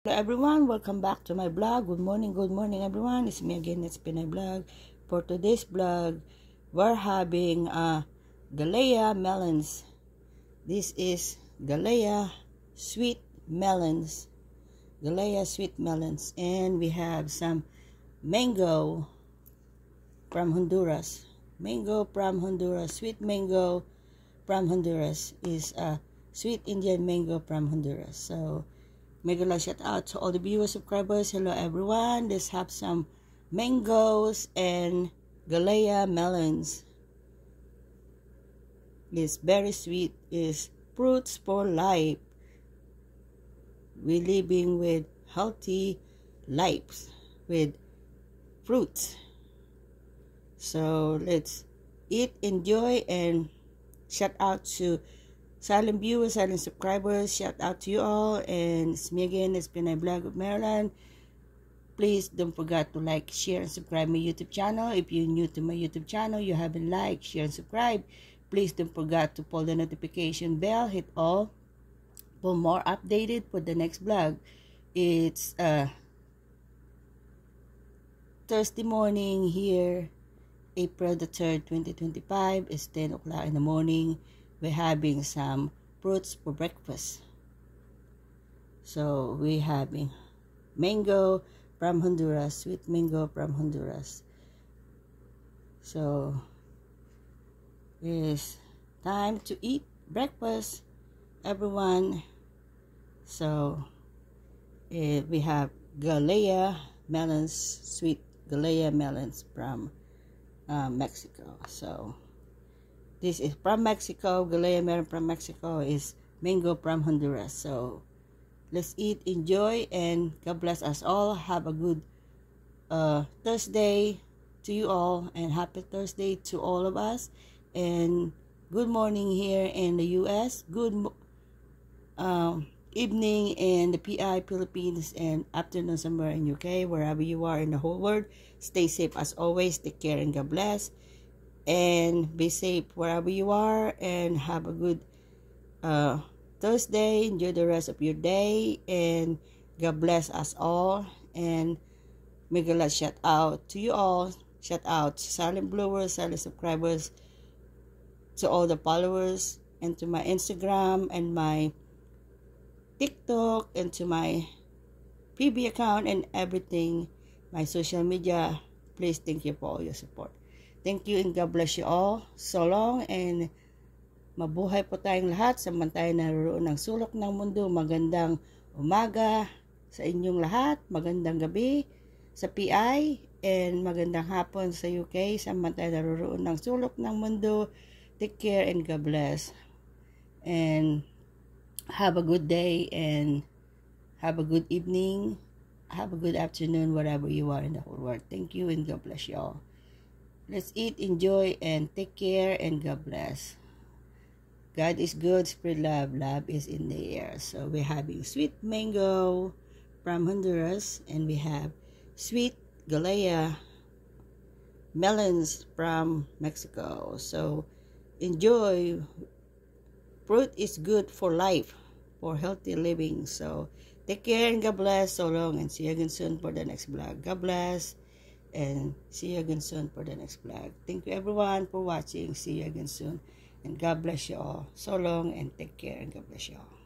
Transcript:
Hello everyone, welcome back to my blog. Good morning everyone. It's me again, it's Pinay Vlog. For today's vlog, we're having Galea melons. This is Galea sweet melons. Galea sweet melons. And we have some mango from Honduras. Mango from Honduras. Sweet mango from Honduras is a sweet Indian mango from Honduras. So mega love shout out to all the viewers, subscribers. Hello everyone. Let's have some mangoes and Galea melons. It's very sweet. It's fruits for life. We're living with healthy lives with fruits. So let's eat, enjoy, and shout out to silent viewers, silent subscribers, shout out to you all. And it's me again, it's Pinay Vlog of Maryland. Please don't forget to like, share, and subscribe my YouTube channel. If you're new to my YouTube channel, you haven't liked, share, and subscribe, please don't forget to pull the notification bell, hit all for more updated for the next vlog. It's Thursday morning here, April the 3rd, 2025. It's 10 o'clock in the morning. We're having some fruits for breakfast. So we're having mango from Honduras, sweet mango from Honduras. So it's time to eat breakfast, everyone. So we have Galea melons, sweet Galea melons from Mexico. So this is from Mexico. Galea melon from Mexico is mango from Honduras. So let's eat, enjoy, and God bless us all. Have a good Thursday to you all, and happy Thursday to all of us. And good morning here in the U.S. Good evening in the PI Philippines, and afternoon somewhere in UK. Wherever you are in the whole world, stay safe as always. Take care and God bless. And be safe wherever you are, and have a good Thursday. Enjoy the rest of your day, and God bless us all. And mega love shout out to you all. Shout out to silent viewers, silent subscribers, to all the followers, and to my Instagram and my TikTok, and to my PB account and everything, my social media. Please, thank you for all your support. Thank you and God bless you all. So long, and mabuhay po tayong lahat sa man tayo naroon ng sulok ng mundo. Magandang umaga sa inyong lahat. Magandang gabi sa PI, and magandang hapon sa UK sa man tayo naroon ng sulok ng mundo. Take care and God bless. And have a good day, and have a good evening. Have a good afternoon wherever you are in the whole world. Thank you and God bless you all. Let's eat, enjoy, and take care, and God bless. God is good, spread love, love is in the air. So we're having sweet mango from Honduras, and we have sweet Galea melons from Mexico. So enjoy. Fruit is good for life, for healthy living. So take care and God bless. So long, and see you again soon for the next vlog. God bless. And see you again soon for the next vlog. Thank you everyone for watching. See you again soon, and God bless you all. So long, and take care, and God bless you all.